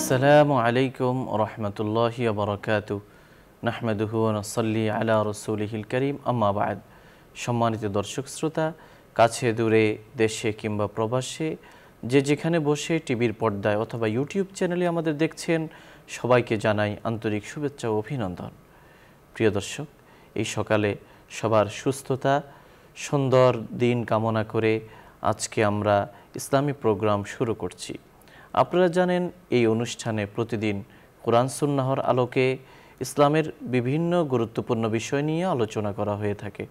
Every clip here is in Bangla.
আসসালামু আলাইকুম রহমতুল্লাহি বারাকাতু নাহমাদুহু ওয়া নুসাল্লি আলা রাসূলিহিল কারীম আম্মা বা'দ। সম্মানিত দর্শক শ্রোতা, কাছে দূরে, দেশে কিংবা প্রবাসে যে যেখানে বসে টিভির পর্দায় অথবা ইউটিউব চ্যানেলে আমাদের দেখছেন, সবাইকে জানাই আন্তরিক শুভেচ্ছা ও অভিনন্দন। প্রিয় দর্শক, এই সকালে সবার সুস্থতা, সুন্দর দিন কামনা করে আজকে আমরা ইসলামী প্রোগ্রাম শুরু করছি। আপনারা জানেন, এই অনুষ্ঠানে প্রতিদিন কোরআন সুন্নাহর আলোকে ইসলামের বিভিন্ন গুরুত্বপূর্ণ বিষয় নিয়ে আলোচনা করা হয়ে থাকে।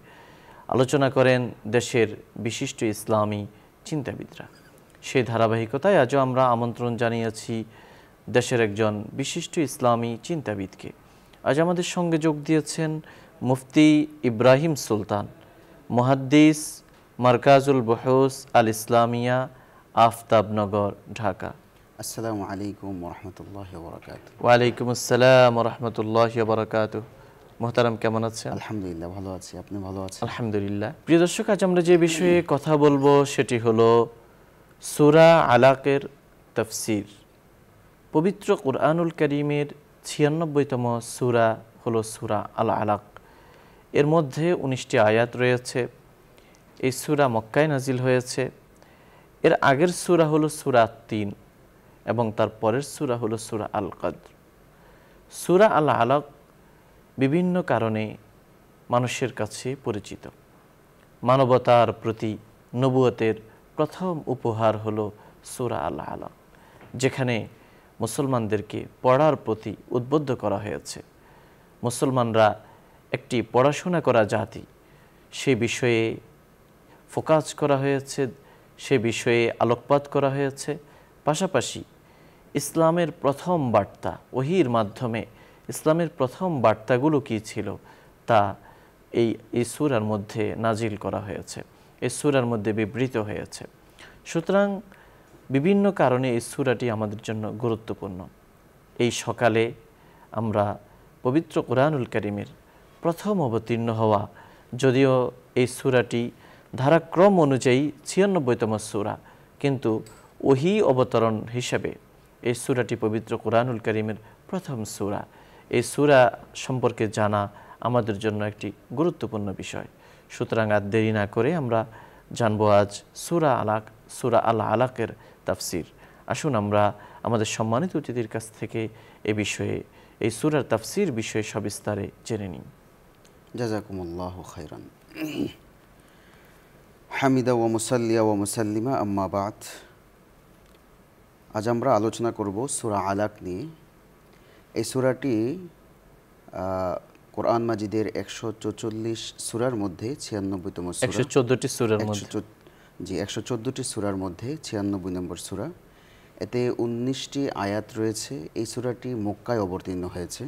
আলোচনা করেন দেশের বিশিষ্ট ইসলামী চিন্তাবিদরা। সেই ধারাবাহিকতায় আজও আমরা আমন্ত্রণ জানিয়েছি দেশের একজন বিশিষ্ট ইসলামী চিন্তাবিদকে। আজ আমাদের সঙ্গে যোগ দিয়েছেন মুফতি ইব্রাহিম সুলতান, মুহাদ্দিস, মারকাজুল বুহুস আল ইসলামিয়া, আফতাবনগর, ঢাকা। আসসালামু আলাইকুম ওরহমতুল্লাহি ওয়াবারাকাতুহু। ওয়ালাইকুম আসসালাম রহমতুল্লাহি বারাকাতুহু। মোহতারাম, কেমন আছেন? আলহামদুলিল্লাহ, ভালো আছি। আপনি ভালো আছেন? আলহামদুলিল্লাহ। প্রিয় দর্শক, আজ আমরা যে বিষয়ে কথা বলবো সেটি হলো সূরা আলাকের তাফসীর। পবিত্র কুরআনুল কারীমের ৯৬তম সূরা হলো সূরা আল আলাক। এর মধ্যে ১৯টি আয়াত রয়েছে। এই সূরা মক্কায় নাজিল হয়েছে। এর আগের সূরা হলো সূরা ৩ এবং তার পরের সূরা হলো সূরা আল কদর। সূরা আল আলাক বিভিন্ন কারণে মানুষের কাছে পরিচিত। মানবতার প্রতি নবুয়তের প্রথম উপহার হলো সূরা আল আলাক, যেখানে মুসলমানদেরকে পড়ার প্রতি উদ্বুদ্ধ করা হয়েছে। মুসলমানরা একটি পড়াশোনা করা জাতি, সে বিষয়ে ফোকাস করা হয়েছে, সে বিষয়ে আলোকপাত করা হয়েছে। পাশাপাশি ইসলামের প্রথম বার্তা, ওহীর মাধ্যমে ইসলামের প্রথম বার্তাগুলো কী ছিল তা এই সূরার মধ্যে নাজিল করা হয়েছে, এই সূরার মধ্যে বিবৃত হয়েছে। সুতরাং বিভিন্ন কারণে এই সূরাটি আমাদের জন্য গুরুত্বপূর্ণ। এই সকালে আমরা পবিত্র কুরআনুল কারীমের প্রথম অবতীর্ণ হওয়া, যদিও এই সূরাটি ধারাক্রম অনুযায়ী ৯৬তম সূরা, কিন্তু ওহী অবতরণ হিসাবে এই সূরাটি পবিত্র কুরআনুল কারীমের প্রথম সূরা। এই সূরা সম্পর্কে জানা আমাদের জন্য একটি গুরুত্বপূর্ণ বিষয়। সুতরাং আর দেরি না করে আমরা জানবো আজ সূরা আল আলাকের তাফসীর। আসুন আমরা আমাদের সম্মানিত অতিথির কাছ থেকে এ বিষয়ে, এই সূরার তাফসীর বিষয়ে সবিস্তারে জেনে নিই। জাযাকুমুল্লাহু খাইরান। হামিদা ওয়া মুসাল্লিয়া ওয়া মুসাল্লিমা, আম্মা বা'দ। আজ আমরা আলোচনা করব সূরা আলাক নিয়ে। এই সূরাটি কোরআন মাজিদের ১৪৪ সূরার মধ্যে ৯৬তম সূরা। ১১৪টি সূরার মধ্যে, ১১৪টি সূরার মধ্যে ৯৬ নম্বর সূরা। এতে ১৯টি আয়াত রয়েছে। এই সূরাটি মক্কায় অবতীর্ণ হয়েছে।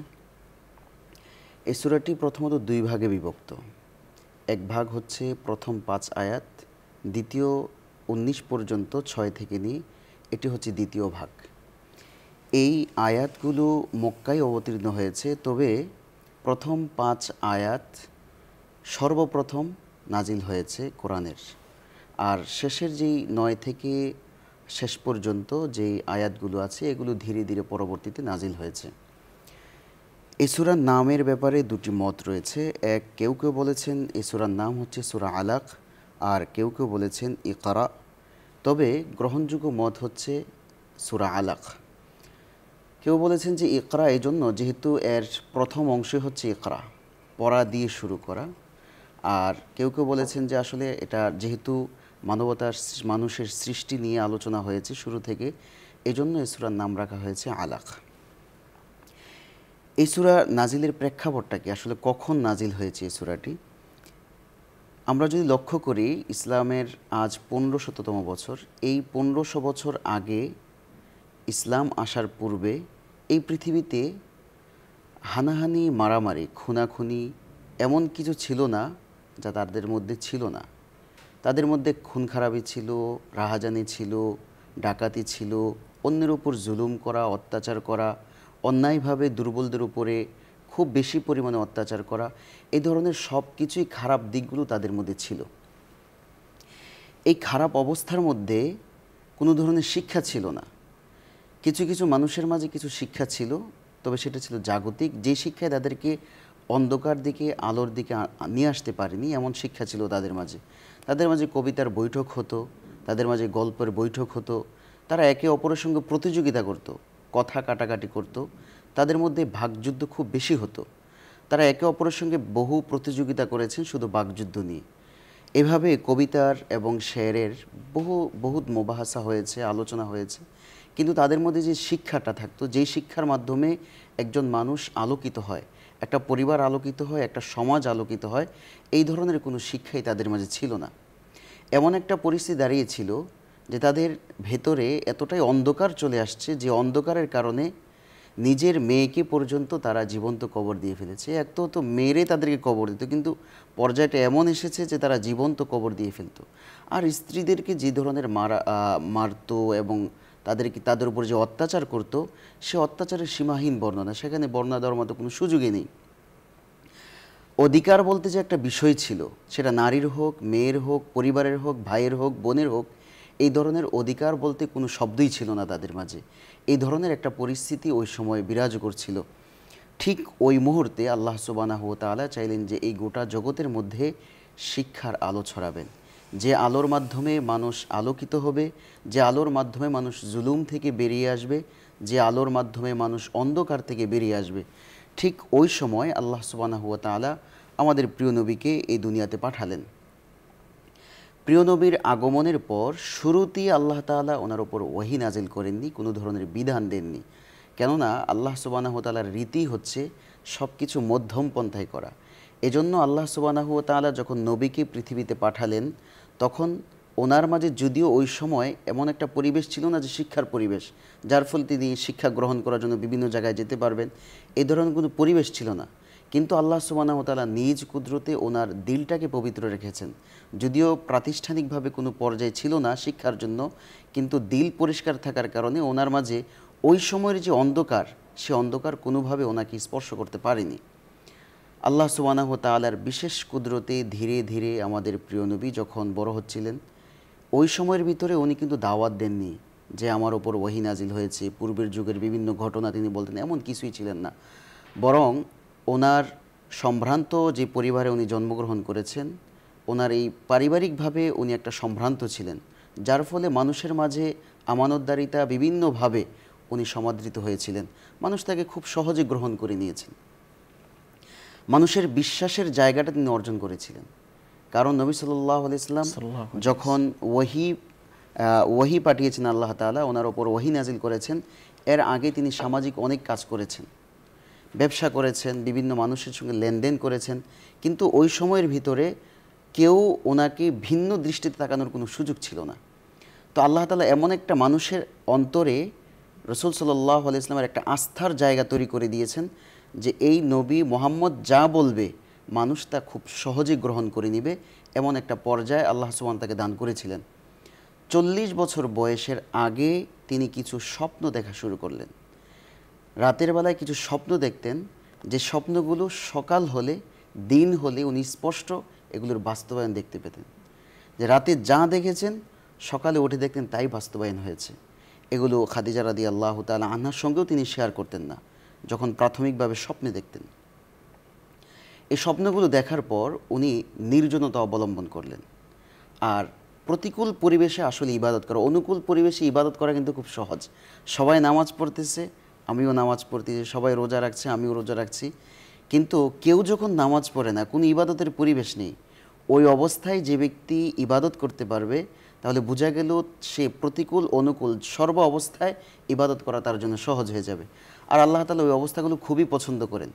এই সূরাটি প্রথমত দুই ভাগে বিভক্ত। এক ভাগ হচ্ছে প্রথম ৫ আয়াত, দ্বিতীয় ১৯ পর্যন্ত ৬ থেকে নিয়ে এটি হচ্ছে দ্বিতীয় ভাগ। এই আয়াতগুলো মক্কায় অবতীর্ণ হয়েছে, তবে প্রথম ৫ আয়াত সর্বপ্রথম নাজিল হয়েছে কোরআনের। আর শেষের যেই ৯ থেকে শেষ পর্যন্ত যেই আয়াতগুলো আছে এগুলো ধীরে ধীরে পরবর্তীতে নাজিল হয়েছে। এই সূরার নামের ব্যাপারে দুটি মত রয়েছে। কেউ কেউ বলেছেন এই সূরার নাম হচ্ছে সূরা আলাক, আর কেউ কেউ বলেছেন ইকরা। তবে গ্রহণযোগ্য মত হচ্ছে সূরা আলাক। কেউ বলেছেন যে ইকরা এই জন্য যেহেতু এর প্রথম অংশই হচ্ছে ইকরা, পড়া দিয়ে শুরু করা। আর কেউ কেউ বলেছেন যে আসলে এটা যেহেতু মানুষের সৃষ্টি নিয়ে আলোচনা হয়েছে শুরু থেকে, এজন্য এই সূরার নাম রাখা হয়েছে আলাক। এই সূরা নাজিলের প্রেক্ষাপটটা কি, আসলে কখন নাজিল হয়েছে এই সূরাটি? আমরা যদি লক্ষ্য করি, ইসলামের আজ ১৫শততম বছর। এই ১৫০০ বছর আগে, ইসলাম আসার পূর্বে এই পৃথিবীতে হানাহানি, মারামারি, খুনাখুনি এমন কিছু ছিল না যা তাদের মধ্যে ছিল না। তাদের মধ্যে খুন খারাপি ছিল, রাহাজানি ছিল, ডাকাতি ছিল, অন্যের উপর জুলুম করা, অত্যাচার করা, অন্যায়ভাবে দুর্বলদের উপরে খুব বেশি পরিমাণে অত্যাচার করা, এই ধরনের সব কিছুই খারাপ দিকগুলো তাদের মধ্যে ছিল। এই খারাপ অবস্থার মধ্যে কোনো ধরনের শিক্ষা ছিল না। কিছু কিছু মানুষের মাঝে কিছু শিক্ষা ছিল, তবে সেটা ছিল জাগতিক, যে শিক্ষায় তাদেরকে অন্ধকার দিকে আলোর দিকে নিয়ে আসতে পারেনি, এমন শিক্ষা ছিল তাদের মাঝে। তাদের মাঝে কবিতার বৈঠক হতো, তাদের মাঝে গল্পের বৈঠক হতো, তারা একে অপরের সঙ্গে প্রতিযোগিতা করত, কথা কাটাকাটি করত, তাদের মধ্যে বাকযুদ্ধ খুব বেশি হতো। তারা একে অপরের সঙ্গে বহু প্রতিযোগিতা করেছেন শুধু বাকযুদ্ধ নিয়ে। এভাবে কবিতার এবং শেরের বহুত মোবাহাসা হয়েছে, আলোচনা হয়েছে, কিন্তু তাদের মধ্যে যে শিক্ষাটা থাকতো, যেই শিক্ষার মাধ্যমে একজন মানুষ আলোকিত হয়, একটা পরিবার আলোকিত হয়, একটা সমাজ আলোকিত হয়, এই ধরনের কোনো শিক্ষাই তাদের মাঝে ছিল না। এমন একটা পরিস্থিতি দাঁড়িয়েছিল যে তাদের ভেতরে এতটাই অন্ধকার চলে আসছে, যে অন্ধকারের কারণে নিজের মেয়েকে পর্যন্ত তারা জীবন্ত কবর দিয়ে ফেলেছে। এক তো মেরে তাদেরকে কবর দিত, কিন্তু পর্যায়টা এমন এসেছে যে তারা জীবন্ত কবর দিয়ে ফেলতো। আর স্ত্রীদেরকে যে ধরনের মারতো এবং তাদের উপর যে অত্যাচার করতো, সে অত্যাচারের সীমাহীন বর্ণনা, সেখানে বর্ণনা দেওয়ার মতো কোনো সুযোগই নেই। অধিকার বলতে যে একটা বিষয় ছিল, সেটা নারীর হোক, মেয়ের হোক, পরিবারের হোক, ভাইয়ের হোক, বোনের হোক, এই ধরনের অধিকার বলতে কোনো শব্দই ছিল না তাদের মাঝে। এই ধরনের একটা পরিস্থিতি ওই সময় বিরাজ করছিল। ঠিক ওই মুহূর্তে আল্লাহ সুবহানাহু ওয়া তাআলা চাইলেন যে এই গোটা জগতের মধ্যে শিক্ষার আলো ছড়াবেন, যে আলোর মাধ্যমে মানুষ আলোকিত হবে, যে আলোর মাধ্যমে মানুষ জুলুম থেকে বেরিয়ে আসবে, যে আলোর মাধ্যমে মানুষ অন্ধকার থেকে বেরিয়ে আসবে। ঠিক ওই সময় আল্লাহ সুবহানাহু ওয়া তাআলা আমাদের প্রিয় নবীকে এই দুনিয়াতে পাঠালেন। প্রিয় নবীর আগমনের পর শুরুতেই আল্লাহ তাআলা ওনার ওপর ওহী নাজিল করেননি, কোনো ধরনের বিধান দেননি। কেননা আল্লাহ সুবহানাহু ওয়া তাআলার রীতি হচ্ছে সব কিছু মধ্যম পন্থায় করা। এজন্য আল্লাহ সুবহানাহু ওয়া তাআলা যখন নবীকে পৃথিবীতে পাঠালেন, তখন ওনার মাঝে যদিও ওই সময় এমন একটা পরিবেশ ছিল না যে শিক্ষার পরিবেশ, যার ফলে তিনি শিক্ষা গ্রহণ করার জন্য বিভিন্ন জায়গায় যেতে পারবেন, এই ধরনের কোনো পরিবেশ ছিল না। কিন্তু আল্লাহ সুবহানাহু ওয়া তাআলা নিজ কুদরতে ওনার দিলটাকে পবিত্র রেখেছেন। যদিও প্রাতিষ্ঠানিকভাবে কোনো পর্যায়ে ছিল না শিক্ষার জন্য, কিন্তু দিল পরিষ্কার থাকার কারণে ওনার মাঝে ওই সময়ের যে অন্ধকার, সে অন্ধকার কোনোভাবে ওনাকে স্পর্শ করতে পারেনি। আল্লাহ সুবহানাহু ওয়া তাআলার বিশেষ কুদরতে ধীরে ধীরে আমাদের প্রিয় নবী যখন বড় হচ্ছিলেন, ওই সময়ের ভিতরে উনি কিন্তু দাওয়াত দেননি যে আমার ওপর ওহী নাজিল হয়েছে, পূর্বের যুগের বিভিন্ন ঘটনা তিনি বলতেন, এমন কিছুই ছিলেন না। বরং ওনার সম্ভ্রান্ত যে পরিবারে উনি জন্মগ্রহণ করেছেন, ওনার এই পারিবারিকভাবে উনি একটা সম্ভ্রান্ত ছিলেন, যার ফলে মানুষের মাঝে আমানতদারিতা বিভিন্নভাবে উনি সমাদৃত হয়েছিলেন। মানুষ তাকে খুব সহজে গ্রহণ করে নিয়েছেন। মানুষের বিশ্বাসের জায়গাটা তিনি অর্জন করেছিলেন। কারণ নবী সাল্লাল্লাহু আলাইহি ওয়াসাল্লাম যখন ওহী পাঠিয়েছেন আল্লাহ তাআলা, ওনার ওপর ওহী নাজিল করেছেন, এর আগে তিনি সামাজিক অনেক কাজ করেছেন, ব্যবসা করেছেন, বিভিন্ন মানুষের সঙ্গে লেনদেন করেছেন, কিন্তু ওই সময়ের ভিতরে কেউ ওনাকে ভিন্ন দৃষ্টিতে তাকানোর কোনো সুযোগ ছিল না। তো আল্লাহ তাআলা এমন একটা মানুষের অন্তরে রাসূল সাল্লাল্লাহু আলাইহি ওয়াসাল্লামের একটা আস্থার জায়গা তৈরি করে দিয়েছেন যে এই নবী মুহাম্মদ যা বলবে মানুষ তা খুব সহজে গ্রহণ করে নেবে, এমন একটা পর্যায়ে আল্লাহ সুবহানাহু তাকে দান করেছিলেন। 40 বছর বয়সের আগে তিনি কিছু স্বপ্ন দেখা শুরু করলেন। রাতের বেলায় কিছু স্বপ্ন দেখতেন, যে স্বপ্নগুলো সকাল হলে, দিন হলে উনি স্পষ্ট এগুলোর বাস্তবায়ন দেখতে পেতেন। যে রাতে যা দেখেছেন সকালে উঠে দেখতেন তাই বাস্তবায়ন হয়েছে। এগুলো খাদিজা রাদিয়াল্লাহু তাআলা আনহার সঙ্গেও তিনি শেয়ার করতেন না, যখন প্রাথমিকভাবে স্বপ্নে দেখতেন। এই স্বপ্নগুলো দেখার পর উনি নির্জনতা অবলম্বন করলেন। আর প্রতিকূল পরিবেশে আসলে ইবাদত করা, অনুকূল পরিবেশে ইবাদত করা কিন্তু খুব সহজ। সবাই নামাজ পড়তেছে, আমিও নামাজ পড়তেছি, সবাই রোজা রাখছে, আমিও রোজা রাখছি, কিন্তু কেউ যখন নামাজ পড়ে না, কোনো ইবাদতের পরিবেশ নেই, ওই অবস্থায় যে ব্যক্তি ইবাদত করতে পারবে, তাহলে বোঝা গেল সে প্রতিকূল অনুকূল সর্ব অবস্থায় ইবাদত করা তার জন্য সহজ হয়ে যাবে। আর আল্লাহ তাআলা ওই অবস্থাগুলো খুবই পছন্দ করেন।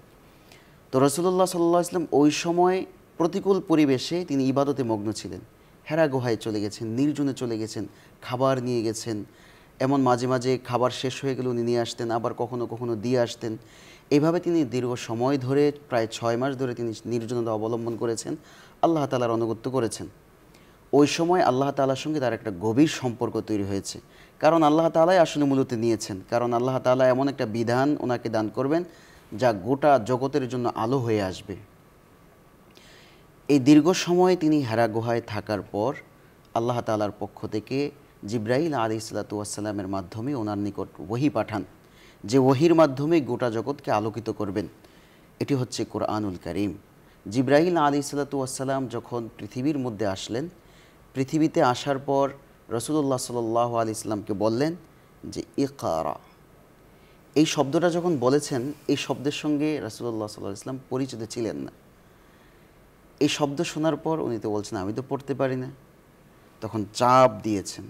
তো রাসূলুল্লাহ সাল্লাল্লাহু আলাইহি ওয়াসাল্লাম ওই সময় প্রতিকূল পরিবেশে তিনি ইবাদতে মগ্ন ছিলেন। হেরা গুহায় চলে গেছেন, নির্জনে চলে গেছেন, খাবার নিয়ে গেছেন, এমন মাঝে মাঝে খাবার শেষ হয়ে গেলে উনি নিয়ে আসতেন, আবার কখনো কখনো দিয়ে আসতেন। এইভাবে তিনি দীর্ঘ সময় ধরে, প্রায় 6 মাস ধরে তিনি নির্জনতা অবলম্বন করেছেন, আল্লাহ তাআলার আনুগত্য করেছেন। ওই সময় আল্লাহ তাআলার সঙ্গে তার একটা গভীর সম্পর্ক তৈরি হয়েছে, কারণ আল্লাহ তাআলাই আসলে মূলত নিয়েছেন। কারণ আল্লাহ তাআলা এমন একটা বিধান ওনাকে দান করবেন যা গোটা জগতের জন্য আলো হয়ে আসবে। এই দীর্ঘ সময় তিনি হেরা গুহায় থাকার পর আল্লাহ তাআলার পক্ষ থেকে জিব্রাইল আলাইহিসসালাতু ওয়াসসালামের মাধ্যমে ওনার নিকট ওহী পাঠান, যে ওহীর মাধ্যমে গোটা জগৎকে আলোকিত করবেন। এটি হচ্ছে কোরআনুল কারীম। জিব্রাইল আলাইহিসসালাতু ওয়াসসালাম যখন পৃথিবীর মধ্যে আসলেন, পৃথিবীতে আসার পর রাসূলুল্লাহ সাল্লাল্লাহু আলাইহি ওয়াসাল্লামকে বললেন যে ইকরা। এই শব্দটা যখন বলেছেন, এই শব্দের সঙ্গে রাসূলুল্লাহ সাল্লাল্লাহু আলাইহি ওয়াসাল্লাম পরিচিত ছিলেন না। এই শব্দ শোনার পর উনি তো বলছেন আমি তো পড়তে পারি না। তখন চাপ দিয়েছেন,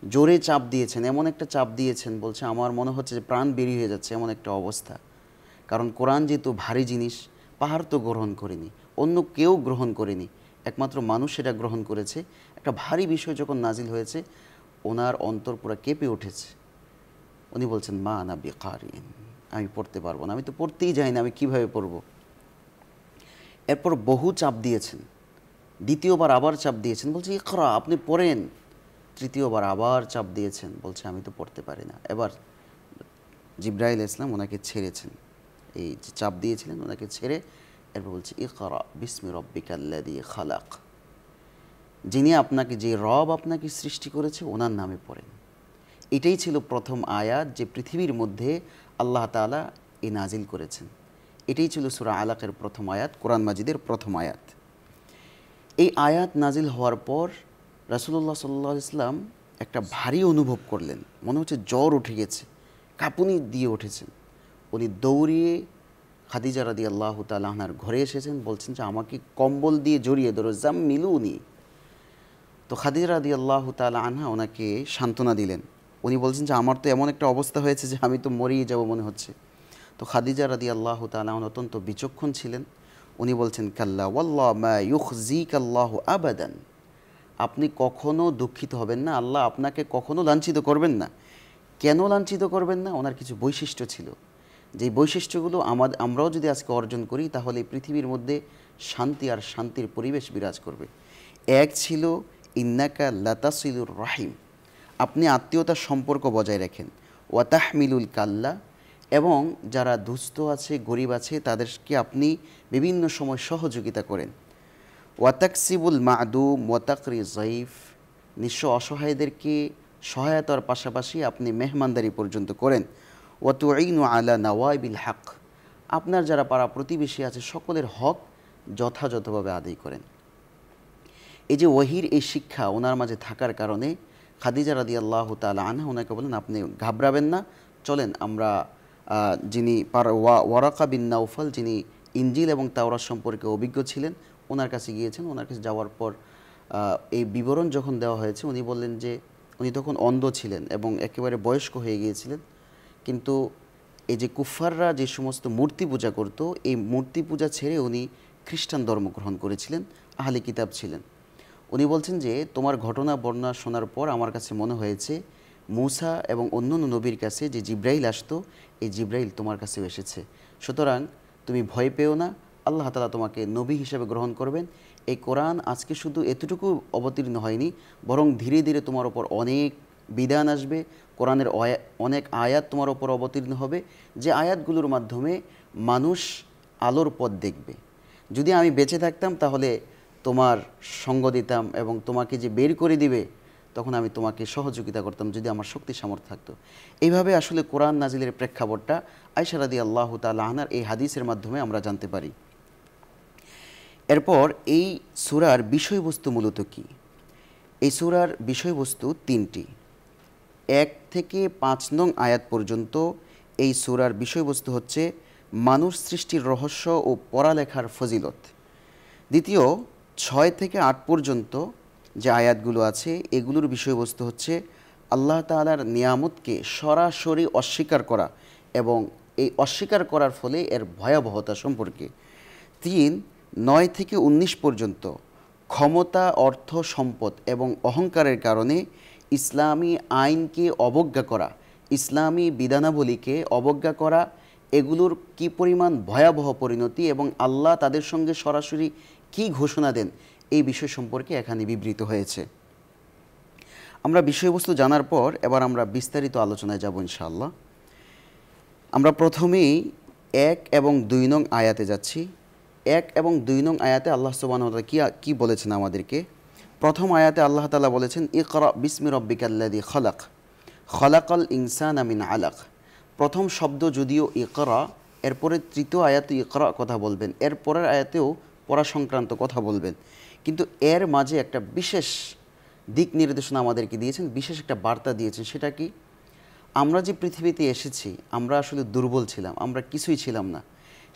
জোরে চাপ দিয়েছেন, এমন একটা চাপ দিয়েছেন, বলছে আমার মনে হচ্ছে যে প্রাণ বেরিয়ে হয়ে যাচ্ছে, এমন একটা অবস্থা। কারণ কোরআন যেহেতু ভারী জিনিস, পাহাড় তো গ্রহণ করেনি, অন্য কেউ গ্রহণ করেনি, একমাত্র মানুষ এটা গ্রহণ করেছে। একটা ভারী বিষয় যখন নাজিল হয়েছে, ওনার অন্তর পুরো কেঁপে উঠেছে। উনি বলছেন মা আনা বিকারিন, আমি পড়তে পারবো না, আমি তো পড়তেই যাই না, আমি কিভাবে পড়ব। এরপর বহু চাপ দিয়েছেন, দ্বিতীয়বার আবার চাপ দিয়েছেন, বলছে ইকরা, আপনি পড়েন। তৃতীয়বার আবার চাপ দিয়েছেন, বলছে আমি তো পড়তে পারি না। এবার জিব্রাইল ইসলাম ওনাকে ছেড়েছেন, এই যে চাপ দিয়েছিলেন ওনাকে ছেড়ে এরপর বলছে ইকরা বিসমি রব্বিকাল্লাযী খালাক, যিনি আপনাকে, যে রব আপনাকে সৃষ্টি করেছে ওনার নামে পড়েন। এটাই ছিল প্রথম আয়াত যে পৃথিবীর মধ্যে আল্লাহ তাআলা এই নাজিল করেছেন। এটাই ছিল সূরা আলাকের প্রথম আয়াত, কোরআন মাজিদের প্রথম আয়াত। এই আয়াত নাজিল হওয়ার পর রাসূলুল্লাহ সাল্লাল্লাহু আলাইহি ওয়াসাল্লাম একটা ভারী অনুভব করলেন, মনে হচ্ছে জ্বর উঠে গেছে, কাঁপুনি দিয়ে উঠেছেন। উনি দৌড়িয়ে খাদিজা রাদিয়াল্লাহু তাআলা আনহার ঘরে এসেছেন, বলছেন যে আমাকে কম্বল দিয়ে জড়িয়ে ধরো, জাম্মিলুনি। তো খাদিজা রাদিয়াল্লাহু তাআলা আনহা ওনাকে সান্ত্বনা দিলেন। উনি বলছেন যে আমার তো এমন একটা অবস্থা হয়েছে যে আমি তো মরেই যাব মনে হচ্ছে। তো খাদিজা রাদিয়াল্লাহু তাআলা আনহা অত্যন্ত বিচক্ষণ ছিলেন। উনি বলছেন কাল্লা ওয়াল্লাহ মা ইউখজিকাল্লাহু আবাদান, আপনি কখনো দুঃখিত হবেন না, আল্লাহ আপনাকে কখনো লাঞ্ছিত করবেন না। কেন লাঞ্ছিত করবেন না? ওনার কিছু বৈশিষ্ট্য ছিল, যেই বৈশিষ্ট্যগুলো আমরাও যদি আজকে অর্জন করি তাহলে পৃথিবীর মধ্যে শান্তি আর শান্তির পরিবেশ বিরাজ করবে। এক ছিল ইন্নাকা লাতাসিলুর রাহিম, আপনি আত্মীয়তার সম্পর্ক বজায় রাখেন। ওয়াতাহমিলুল কাল্লা, এবং যারা দুস্থ আছে, গরিব আছে, তাদেরকে আপনি বিভিন্ন সময় সহযোগিতা করেন। ওয়াতাকসিবুল মাদুম ওয়াতাকরি জয়ীফ, নিঃস্ব অসহায়দেরকে সহায়তার পাশাপাশি আপনি মেহমানদারি পর্যন্ত করেন। ওয়াতুঈনু আলা নওয়াইবিল হক, আপনার যারা পাড়া প্রতিবেশী আছে সকলের হক যথাযথভাবে আদায় করেন। এই যে ওয়াহির এই শিক্ষা ওনার মাঝে থাকার কারণে খাদিজা রাদিয়াল্লাহু তাআলা আনহা ওনাকে বলেন আপনি ঘাবড়াবেন না, চলেন আমরা যিনি ওয়ারাকা বিন নাওফাল, যিনি ইনজিল এবং তাওরাত সম্পর্কে অভিজ্ঞ ছিলেন, ওনার কাছে গিয়েছেন। ওনার কাছে যাওয়ার পর এই বিবরণ যখন দেওয়া হয়েছে, উনি বললেন যে উনি তখন অন্ধ ছিলেন এবং একেবারে বয়স্ক হয়ে গিয়েছিলেন, কিন্তু এই যে কুফাররা যে সমস্ত মূর্তি পূজা করত, এই মূর্তি পূজা ছেড়ে উনি খ্রিস্টান ধর্ম গ্রহণ করেছিলেন, আহলে কিতাব ছিলেন। উনি বলছেন যে তোমার ঘটনা বর্ণনা শোনার পর আমার কাছে মনে হয়েছে মূসা এবং অন্যান্য নবীর কাছে যে জিব্রাইল আসতো, এই জিব্রাইল তোমার কাছেও এসেছে। সুতরাং তুমি ভয় পেও না, আল্লাহ তাআলা তোমাকে নবী হিসেবে গ্রহণ করবেন। এই কোরআন আজকে শুধু এতটুকু অবতীর্ণ হয়নি, বরং ধীরে ধীরে তোমার ওপর অনেক বিধান আসবে, কোরআনের অনেক আয়াত তোমার ওপর অবতীর্ণ হবে, যে আয়াতগুলোর মাধ্যমে মানুষ আলোর পথ দেখবে। যদি আমি বেঁচে থাকতাম তাহলে তোমার সঙ্গ দিতাম এবং তোমাকে যে বের করে দিবে তখন আমি তোমাকে সহযোগিতা করতাম যদি আমার শক্তি সামর্থ্য থাকতো। এইভাবে আসলে কোরআন নাজিলের প্রেক্ষাপটটা আয়েশা রাদিয়াল্লাহু তাআলা আনহার এই হাদিসের মাধ্যমে আমরা জানতে পারি। এরপর এই সূরার বিষয়বস্তু মূলত কি? এই সূরার বিষয়বস্তু তিনটি। 1 থেকে 5 নং আয়াত পর্যন্ত এই সূরার বিষয়বস্তু হচ্ছে মানুষ সৃষ্টির রহস্য ও পড়ালেখার ফজিলত। দ্বিতীয় 6 থেকে 8 পর্যন্ত যে আয়াতগুলো আছে এগুলোর বিষয়বস্তু হচ্ছে আল্লাহ তাআলার নিয়ামতকে সরাসরি অস্বীকার করা এবং এই অস্বীকার করার ফলে এর ভয়াবহতা সম্পর্কে। 3 9 থেকে 19 পর্যন্ত ক্ষমতা, অর্থ, সম্পদ এবং অহংকারের কারণে ইসলামী আইনকে অবজ্ঞা করা, ইসলামী বিধানাবলীকে অবজ্ঞা করা, এগুলোর কি পরিমাণ ভয়াবহ পরিণতি এবং আল্লাহ তাদের সঙ্গে সরাসরি কি ঘোষণা দেন এই বিষয় সম্পর্কে এখানে বিবৃত হয়েছে। আমরা বিষয়বস্তু জানার পর এবার আমরা বিস্তারিত আলোচনায় যাব ইনশাআল্লাহ। আমরা প্রথমেই 1 এবং 2 নং আয়াতে যাচ্ছি। 1 এবং 2 নং আয়াতে আল্লাহ সুবহানাহু ওয়া তাআলা কি বলেছেন আমাদেরকে? প্রথম আয়াতে আল্লাহ তাআলা বলেছেন ইকরা বিসমি রব্বিকাল্লাযী খলাক খলাকাল ইনসানা মিন আলাক। প্রথম শব্দ যদিও ইকরা, এরপরে তৃতীয় আয়াতে ইকরা কথা বলবেন, এরপরের আয়াতেও পড়া সংক্রান্ত কথা বলবেন, কিন্তু এর মাঝে একটা বিশেষ দিক নির্দেশনা আমাদেরকে দিয়েছেন, বিশেষ একটা বার্তা দিয়েছেন। সেটা কি? আমরা যে পৃথিবীতে এসেছি আমরা আসলে দুর্বল ছিলাম, আমরা কিছুই ছিলাম না।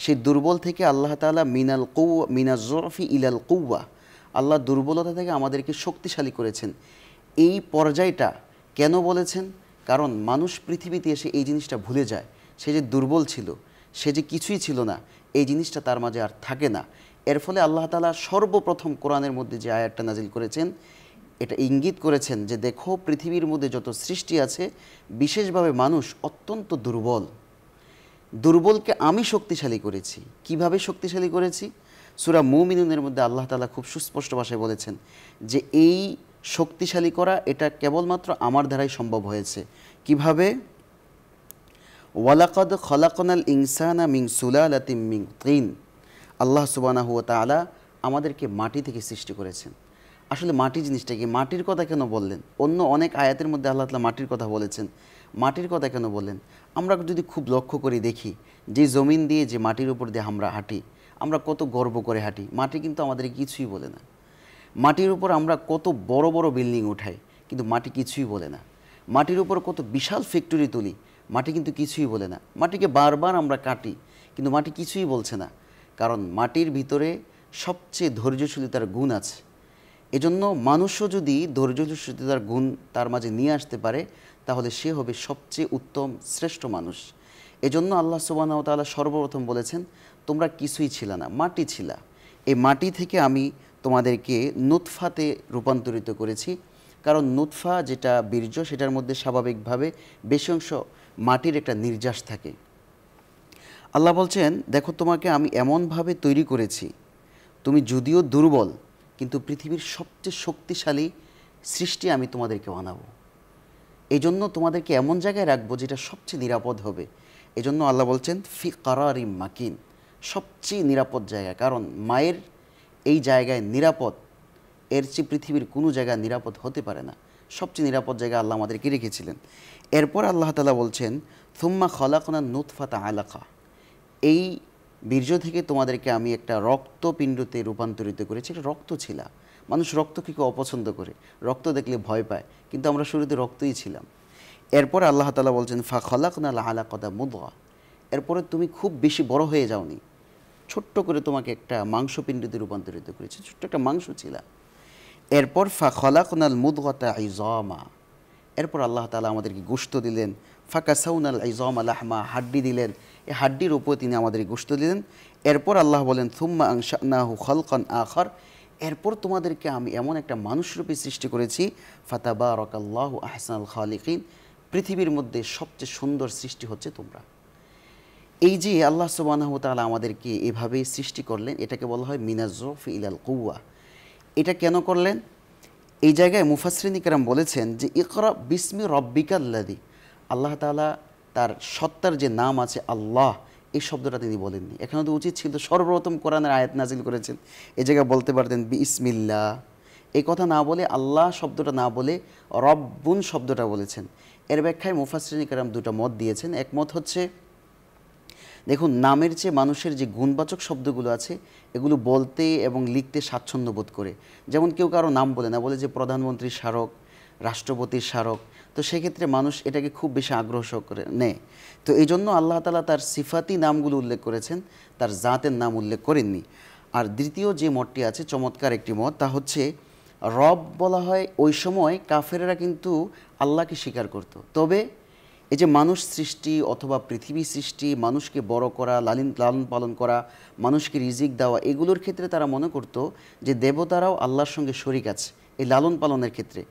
সেই দুর্বল থেকে আল্লাহ তাআলা মিনাল কুওয়া মিনাজ যুরফি ইলাল কুওয়া, আল্লাহ দুর্বলতা থেকে আমাদেরকে শক্তিশালী করেছেন। এই পর্যায়টা কেন বলেছেন? কারণ মানুষ পৃথিবীতে এসে এই জিনিসটা ভুলে যায়, সে যে দুর্বল ছিল, সে যে কিছুই ছিল না, এই জিনিসটা তার মাঝে আর থাকে না। এর ফলে আল্লাহ তাআলা সর্বপ্রথম কোরআনের মধ্যে যে আয়াতটা নাজিল করেছেন, এটা ইঙ্গিত করেছেন যে দেখো পৃথিবীর মধ্যে যত সৃষ্টি আছে বিশেষভাবে মানুষ অত্যন্ত দুর্বল, দুর্বলকে আমি শক্তিশালী করেছি। কিভাবে শক্তিশালী করেছি? সূরা মুমিনুনের মধ্যে আল্লাহ তাআলা খুব সুস্পষ্ট ভাষায় বলেছেন যে এই শক্তিশালী করা এটা কেবলমাত্র আমার দ্বারাই সম্ভব হয়েছে। কিভাবে? ওয়ালাকাদ খলাকনাল ইনসানা মিন সুলালাতিন মিন তিন, আল্লাহ সুবহানাহু ওয়া তাআলা আমাদেরকে মাটি থেকে সৃষ্টি করেছেন। আসলে মাটি জিনিসটা কি? মাটির কথা কেন বললেন? অন্য অনেক আয়াতের মধ্যে আল্লাহ তাআলা মাটির কথা বলেছেন, মাটির কথা কেন বললেন? আমরা যদি খুব লক্ষ্য করে দেখি, যে জমিন দিয়ে যে মাটির উপর দিয়ে আমরা হাঁটি, আমরা কত গর্ব করে হাঁটি, মাটি কিন্তু আমাদের কিছুই বলে না। মাটির উপর আমরা কত বড় বড় বিল্ডিং উঠাই, কিন্তু মাটি কিছুই বলে না। মাটির উপর কত বিশাল ফ্যাক্টরি তুলি, মাটি কিন্তু কিছুই বলে না। মাটিকে বারবার আমরা কাটি, কিন্তু মাটি কিছুই বলছে না, কারণ মাটির ভিতরে সবচেয়ে ধৈর্যশীলতার গুণ আছে। এজন্য মানুষও যদি ধৈর্যশীলতার গুণ তার মাঝে নিয়ে আসতে পারে, তাহলে সে হবে সবচেয়ে উত্তম শ্রেষ্ঠ মানুষ। এজন্য আল্লাহ সুবহানাহু ওয়া তাআলা সর্বপ্রথম বলেছেন তোমরা কিছুই ছিল না, মাটি ছিলা। এই মাটি থেকে আমি তোমাদেরকে নুতফাতে রূপান্তরিত করেছি, কারণ নুতফা যেটা বীর্য, সেটার মধ্যে স্বাভাবিকভাবে বেশি অংশ মাটির একটা নির্যাস থাকে। আল্লাহ বলছেন দেখো তোমাকে আমি এমনভাবে তৈরি করেছি, তুমি যদিও দুর্বল কিন্তু পৃথিবীর সবচেয়ে শক্তিশালী সৃষ্টি আমি তোমাদেরকে বানাবো। এই জন্য তোমাদেরকে এমন জায়গায় রাখবো যেটা সবচেয়ে নিরাপদ হবে। এই জন্য আল্লাহ বলছেন ফি কারারিম মাকিন, সবচেয়ে নিরাপদ জায়গা। কারণ মায়ের এই জায়গায় নিরাপদ, এর চেয়ে পৃথিবীর কোনো জায়গা নিরাপদ হতে পারে না। সবচেয়ে নিরাপদ জায়গা আল্লাহ আমাদেরকে রেখেছিলেন। এরপর আল্লাহ তাআলা বলছেন থুম্মা খলাকনা নুতফাতা আলাকা, এই বীর্য থেকে তোমাদেরকে আমি একটা রক্তপিণ্ডতে রূপান্তরিত করেছি। এটা রক্ত ছিল, মানুষ রক্তকে খুব অপছন্দ করে, রক্ত দেখলে ভয় পায়, কিন্তু আমরা শুরুতে রক্তই ছিলাম। এরপর আল্লাহ তাআলা বলছেন ফা খলাকনাল আলাকাতা মুদগা, এরপরে তুমি খুব বেশি বড় হয়ে যাওনি, ছোট্ট করে তোমাকে একটা মাংসপিণ্ডতে রূপান্তরিত করেছি, ছোট্ট একটা মাংস ছিল। এরপর ফা খলাকনাল মুদগাতা ইজামা, এরপর আল্লাহ তাআলা আমাদেরকে গোশত দিলেন। ফাকাসাউনাল ইজামা লাহমা, হাড্ডি দিলেন, এই হাড্ডির উপর তিনি আমাদের গোশত দিলেন। এরপর আল্লাহ বলেন থুম্মা আনশানাহু খালকান আখার, এরপর তোমাদেরকে আমি এমন একটা মানুষরূপে সৃষ্টি করেছি। ফাতাবারাকাল্লাহু আহসানুল খালিকিন, পৃথিবীর মধ্যে সবচেয়ে সুন্দর সৃষ্টি হচ্ছে তোমরা। এই যে আল্লাহ সুবহানাহু ওয়া তাআলা আমাদেরকে এভাবেই সৃষ্টি করলেন, এটাকে বলা হয় মিনাজ যুরফি ইলাল কুওয়া। এটা কেন করলেন? এই জায়গায় মুফাসসিরিন ইকরাম বলেছেন যে ইকরা বিসমি রব্বিকাল্লাযী, আল্লাহ তাআলা তার সত্তার যে নাম আছে আল্লাহ, এই শব্দটা তিনি বলেননি। এখানে তো উচিত ছিল সর্বপ্রথম কোরআনের আয়াত নাজিল করেছেন, এই জায়গায় বলতে পারতেন বিসমিল্লাহ, এই কথা না বলে, আল্লাহ শব্দটা না বলে রব্বুন শব্দটা বলেছেন। এর ব্যাখ্যায় মুফাসসিরিন ইকরাম দুটো মত দিয়েছেন। এক মত হচ্ছে, দেখুন নামের চেয়ে মানুষের যে গুণবাচক শব্দগুলো আছে এগুলো বলতে এবং লিখতে স্বাচ্ছন্দ্য বোধ করে। যেমন কেউ কারো নাম বলে না, বলে যে প্রধানমন্ত্রীর স্মারক, রাষ্ট্রপতির স্মারক, তো সেক্ষেত্রে মানুষ এটাকে খুব বেশি আগ্রহ করে নেয়। তো এই জন্য আল্লাহ তাআলা তার সিফাতি নামগুলো উল্লেখ করেছেন, তার জাতের নাম উল্লেখ করেননি। আর দ্বিতীয় যে মতটি আছে, চমৎকার একটি মত, তা হচ্ছে রব বলা হয় ওই সময় কাফেরেরা কিন্তু আল্লাহকে স্বীকার করত। তবে এই যে মানুষ সৃষ্টি অথবা পৃথিবী সৃষ্টি, মানুষকে বড় করা, লালন পালন করা, মানুষকে রিজিক দেওয়া, এগুলোর ক্ষেত্রে তারা মনে করত যে দেবতারাও আল্লাহর সঙ্গে শরীক আছে এই লালন পালনের ক্ষেত্রে।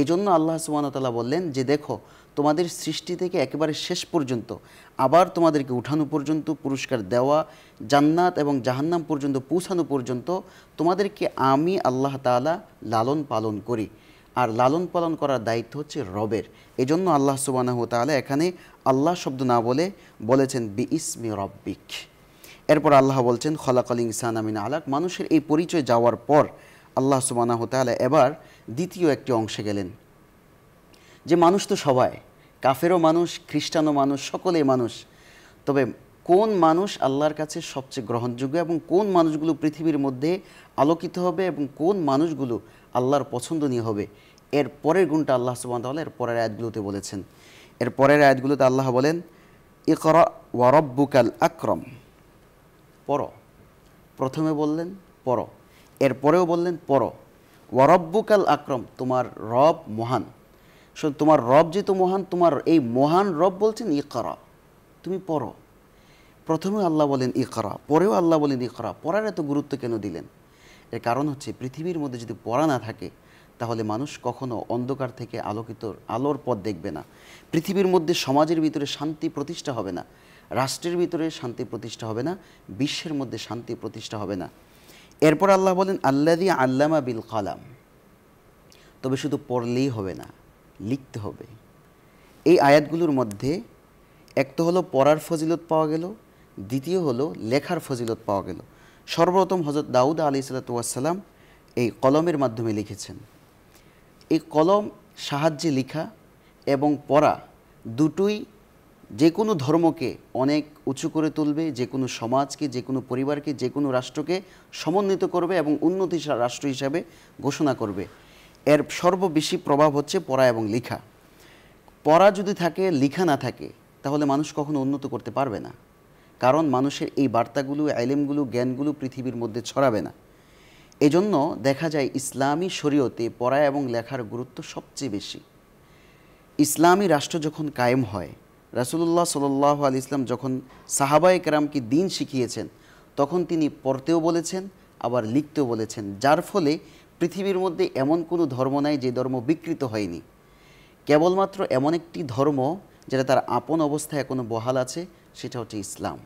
এই জন্য আল্লাহ সুবহানাহু ওয়া তাআলা বললেন যে দেখো তোমাদের সৃষ্টি থেকে একেবারে শেষ পর্যন্ত, আবার তোমাদেরকে উঠানো পর্যন্ত, পুরস্কার দেওয়া, জান্নাত এবং জাহান্নাম পর্যন্ত পৌঁছানো পর্যন্ত তোমাদেরকে আমি আল্লাহ তাআলা লালন পালন করি। আর লালন পালন করার দায়িত্ব হচ্ছে রবের। এজন্য আল্লাহ সুবহানাহু ওয়া তাআলা এখানে আল্লাহ শব্দ না বলে বলেছেন বিইসমি রব্বিক। এরপর আল্লাহ বলছেন খলাকাল ইনসানা মিন আলাক। মানুষের এই পরিচয় যাওয়ার পর আল্লাহ সুবহানাহু ওয়া তাআলা এবার দ্বিতীয় একটি অংশে গেলেন যে মানুষ তো সবাই, কাফেরও মানুষ, খ্রিস্টানও মানুষ, সকলেই মানুষ। তবে কোন মানুষ আল্লাহর কাছে সবচেয়ে গ্রহণযোগ্য এবং কোন মানুষগুলো পৃথিবীর মধ্যে আলোকিত হবে এবং কোন মানুষগুলো আল্লাহর পছন্দনীয় হবে, এর পরের গুণটা আল্লাহ সুবহানাহু ওয়া তাআলা এর পরের আয়াতগুলোতে বলেছেন। এর পরের আয়াতগুলোতে আল্লাহ বলেন, ইকরা ওয়া রাব্বুকাল আকরাম, পড়ো। প্রথমে বললেন পড়ো, এরপরেও বললেন পড়ো। ওয়া রাব্বুকাল আকরাম, তোমার রব মহান। তোমার রব যেহেতু মহান, তোমার এই মহান রব বলছেন ইকরা, তুমি পড়ো। প্রথমে আল্লাহ বলেন ইকরা, পরেও আল্লাহ বলেন ইকরা। পড়ার এত গুরুত্ব কেন দিলেন? এর কারণ হচ্ছে পৃথিবীর মধ্যে যদি পড়া না থাকে তাহলে মানুষ কখনো অন্ধকার থেকে আলোর পথ দেখবে না। পৃথিবীর মধ্যে সমাজের ভিতরে শান্তি প্রতিষ্ঠা হবে না, রাষ্ট্রের ভিতরে শান্তি প্রতিষ্ঠা হবে না, বিশ্বের মধ্যে শান্তি প্রতিষ্ঠা হবে না। এরপর আল্লাহ বলেন আল্লাযী আল্লামা বিল কলাম, তবে শুধু পড়লেই হবে না, লিখতে হবে। এই আয়াতগুলোর মধ্যে এক তো হলো পড়ার ফজিলত পাওয়া গেল, দ্বিতীয় হলো লেখার ফজিলত পাওয়া গেল। সর্বপ্রথম হযরত দাউদ আলাইহিসসালাতু ওয়াসসালাম এই কলমের মাধ্যমে লিখেছেন। এই কলম সাহায্যে লেখা এবং পড়া দুটোই যে কোনো ধর্মকে অনেক উঁচু করে তুলবে, যে কোনো সমাজকে, যে কোনো পরিবারকে, যে কোনো রাষ্ট্রকে সমন্বিত করবে এবং উন্নতি রাষ্ট্র হিসাবে ঘোষণা করবে। এর সর্ববেশি প্রভাব হচ্ছে পড়া এবং লেখা। পড়া যদি থাকে, লেখা না থাকে, তাহলে মানুষ কখনো উন্নত করতে পারবে না। কারণ মানুষের এই বার্তাগুলো, ইলমগুলো, জ্ঞানগুলো পৃথিবীর মধ্যে ছড়াবে না। এজন্য দেখা যায় ইসলামী শরীয়তে পড়া এবং লেখার গুরুত্ব সবচেয়ে বেশি। ইসলামী রাষ্ট্র যখন কায়েম হয়, রাসূলুল্লাহ সাল্লাল্লাহু আলাইহি ওয়াসাল্লাম যখন সাহাবায়ে কেরামকে দ্বীন শিখিয়েছেন, তখন তিনি পড়তেও বলেছেন আবার লিখতেও বলেছেন, যার ফলে পৃথিবীর মধ্যে এমন কোনো ধর্ম নাই যে ধর্ম বিকৃত হয়নি। কেবলমাত্র এমন একটি ধর্ম যেটা তার আপন অবস্থায় এখনো বহাল আছে, সেটা হচ্ছে ইসলাম।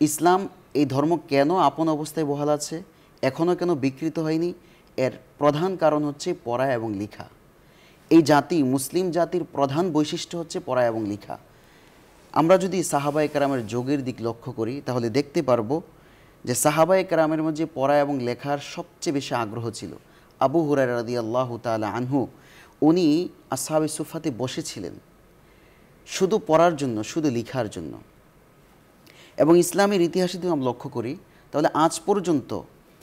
ইসলাম এই ধর্ম কেন আপন অবস্থায় বহাল আছে, এখনও কেন বিকৃত হয়নি, এর প্রধান কারণ হচ্ছে পড়া এবং লেখা। এই জাতি, মুসলিম জাতির প্রধান বৈশিষ্ট্য হচ্ছে পড়া এবং লেখা। আমরা যদি সাহাবায়ে কেরামের যোগের দিক লক্ষ্য করি তাহলে দেখতে পারবো যে সাহাবায়ে কেরামের মধ্যে পড়া এবং লেখার সবচেয়ে বেশি আগ্রহ ছিল। আবু হুরায়রা রাদিয়াল্লাহু তাআলা আনহু, উনি আসহাবে সুফফাতে বসেছিলেন শুধু পড়ার জন্য, শুধু লেখার জন্য। এবং ইসলামের ইতিহাসে যদি আমরা লক্ষ্য করি তাহলে আজ পর্যন্ত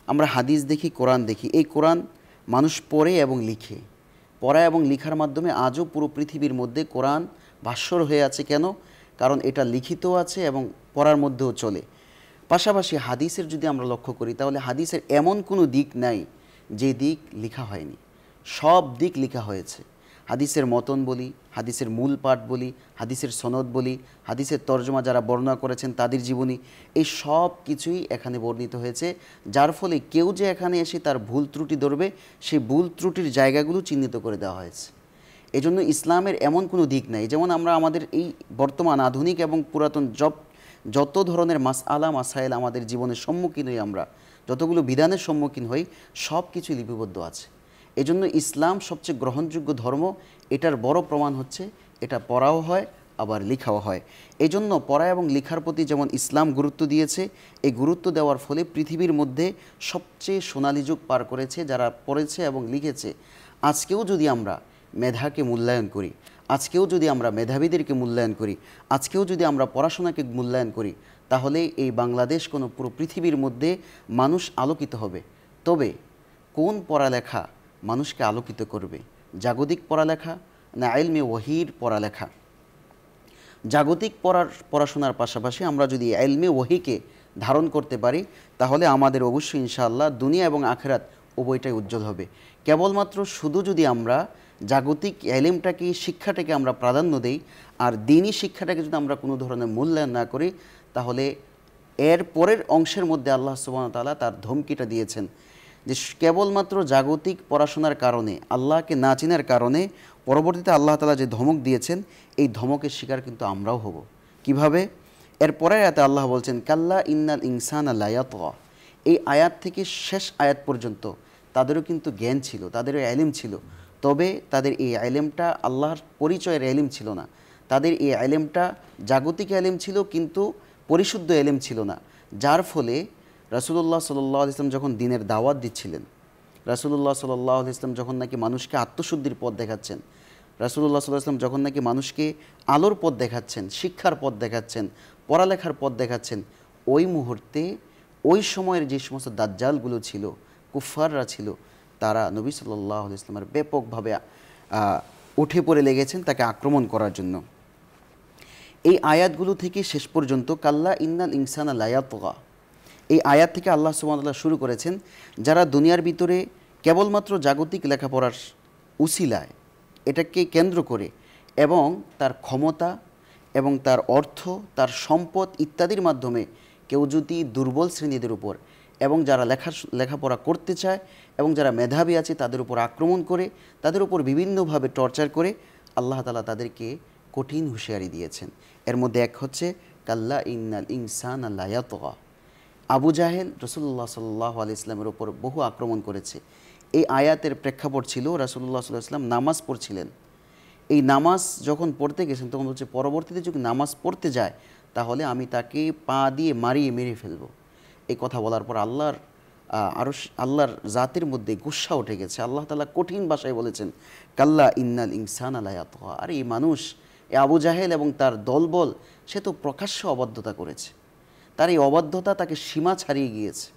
আমরা হাদিস দেখি, কোরআন দেখি, এই কোরআন মানুষ পড়ে এবং লিখে। পড়া এবং লেখার মাধ্যমে আজও পুরো পৃথিবীর মধ্যে কোরআন ভাস্বর হয়ে আছে। কেন? কারণ এটা লিখিত আছে এবং পড়ার মধ্যেও চলে। পাশাপাশি হাদিসের যদি আমরা লক্ষ্য করি তাহলে হাদিসের এমন কোনো দিক নাই যে দিক লেখা হয়নি, সব দিক লেখা হয়েছে। হাদিসের মতন বলি, হাদিসের মূল পাঠ বলি, হাদিসের সনদ বলি, হাদিসের তর্জমা যারা বর্ণনা করেছেন তাদের জীবনী, এই সব কিছুই এখানে বর্ণিত হয়েছে। যার ফলে কেউ যে এখানে এসে তার ভুল ত্রুটি ধরবে, সেই ভুল ত্রুটির জায়গাগুলো চিহ্নিত করে দেওয়া হয়েছে। এজন্য ইসলামের এমন কোনো দিক নাই, যেমন আমরা আমাদের এই বর্তমান আধুনিক এবং পুরাতন যত ধরনের মাসাইল আমাদের জীবনের সম্মুখীন হই, আমরা যতগুলো বিধানের সম্মুখীন হই, সব কিছু লিপিবদ্ধ আছে। এজন্য ইসলাম সবচেয়ে গ্রহণযোগ্য ধর্ম। এটার বড় প্রমাণ হচ্ছে এটা পড়াও হয় আবার লেখাও হয়। এজন্য পড়া এবং লেখার প্রতি যেমন ইসলাম গুরুত্ব দিয়েছে, এই গুরুত্ব দেওয়ার ফলে পৃথিবীর মধ্যে সবচেয়ে সোনালী যুগ পার করেছে যারা পড়েছে এবং লিখেছে। আজকেও যদি আমরা মেধাকে মূল্যায়ন করি, আজকেও যদি আমরা মেধাবীদেরকে মূল্যায়ন করি, আজকেও যদি আমরা পড়াশোনাকে মূল্যায়ন করি, তাহলে এই বাংলাদেশ কোনো পুরো পৃথিবীর মধ্যে মানুষ আলোকিত হবে। তবে কোন পড়ালেখা মানুষকে আলোকিত করবে? জাগতিক পড়ালেখা না ইলমে ওয়াহির পড়ালেখা? জাগতিক পড়াশোনার পাশাপাশি আমরা যদি ইলমে ওয়াহিকে ধারণ করতে পারি তাহলে আমাদের অবশ্যই ইনশাআল্লাহ দুনিয়া এবং আখিরাত উভয়টাই উজ্জ্বল হবে। কেবলমাত্র শুধু যদি আমরা জাগতিক ইলমটাকে, শিক্ষাটাকে আমরা প্রাধান্য দেই আর দ্বীনি শিক্ষাটাকে যদি আমরা কোনো ধরনের মূল্যায়ন না করি, তাহলে এর পরের অংশের মধ্যে আল্লাহ সুবহানাহু ওয়া তাআলা তার ধমকিটা দিয়েছেন যে কেবলমাত্র জাগতিক পড়াশোনার কারণে, আল্লাহকে না চিনার কারণে পরবর্তীতে আল্লাহ তাআলা যে ধমক দিয়েছেন, এই ধমকের শিকার কিন্তু আমরাও হব। কিভাবে? এর পরের আয়াতে আল্লাহ বলছেন কাল্লা ইন্নাল ইনসানা লা ইয়াতগা। এই আয়াত থেকে শেষ আয়াত পর্যন্ত তাদেরও কিন্তু জ্ঞান ছিল, তাদেরও ইলম ছিল, তবে তাদের এই ইলমটা আল্লাহর পরিচয়ের ইলম ছিল না। তাদের এই ইলমটা জাগতিক ইলম ছিল কিন্তু পরিশুদ্ধ ইলম ছিল না। যার ফলে রাসূলুল্লাহ সাল্লাল্লাহু আলাইহি ওয়াসাল্লাম যখন দ্বীনের দাওয়াত দিচ্ছিলেন, রাসূলুল্লাহ সাল্লাল্লাহু আলাইহি ওয়াসাল্লাম যখন নাকি মানুষকে আত্মশুদ্ধির পথ দেখাচ্ছেন, রাসূলুল্লাহ সাল্লাল্লাহু আলাইহি ওয়াসাল্লাম যখন নাকি মানুষকে আলোর পথ দেখাচ্ছেন, শিক্ষার পথ দেখাচ্ছেন, পড়ালেখার পথ দেখাচ্ছেন, ওই মুহূর্তে ওই সময়ের যে সমস্ত দাজ্জালগুলো ছিল, কুফফাররা ছিল, তারা নবী সাল্লাল্লাহু আলাইহি ওয়াসাল্লামের ব্যাপকভাবে উঠে পড়ে লেগেছেন তাকে আক্রমণ করার জন্য। এই আয়াতগুলো থেকে শেষ পর্যন্ত কাল্লা ইন্নাল ইনসানা লা ইয়াতগা, এই আয়াত থেকে আল্লাহ সুবহানাহু ওয়া তাআলা শুরু করেছেন যারা দুনিয়ার ভিতরে কেবলমাত্র জাগতিক লেখাপড়ার উসিলায়, এটাকে কেন্দ্র করে এবং তার ক্ষমতা এবং তার অর্থ, তার সম্পদ ইত্যাদির মাধ্যমে কেউ যদি দুর্বল শ্রেণীদের উপর এবং যারা লেখাপড়া করতে চায় এবং যারা মেধাবী আছে তাদের উপর আক্রমণ করে, তাদের উপর বিভিন্নভাবে টর্চার করে, আল্লাহ তাআলা তাদেরকে কঠিন হুঁশিয়ারি দিয়েছেন। এর মধ্যে এক হচ্ছে কাল্লা ইন্নাল ইনসানা লা ইয়াতগা। আবু জাহেল রাসূলুল্লাহ সাল্লাল্লাহু আলাইহি ওয়াসাল্লামের উপর বহু আক্রমণ করেছে। এই আয়াতের প্রেক্ষাপট ছিল রাসূলুল্লাহ সাল্লাল্লাহু আলাইহি ওয়াসাল্লাম নামাজ পড়ছিলেন। এই নামাজ যখন পড়তে গেছেন তখন হচ্ছে পরবর্তীতে যদি নামাজ পড়তে যায় তাহলে আমি তাকে পা দিয়ে মারিয়ে মেরে ফেলবো। এই কথা বলার পর আল্লাহর জাতের মধ্যে গুসা উঠে গেছে। আল্লাহ তাআলা কঠিন ভাষায় বলেছেন কাল্লা ইন্নাল ইনসানা লা ইয়াতগা। আর এই মানুষ, এই আবু জাহেল এবং তার দলবল, সে তো প্রকাশ্য অবাধ্যতা করেছে, তার এই অবাধ্যতা তাকে সীমা ছাড়িয়ে গিয়েছে।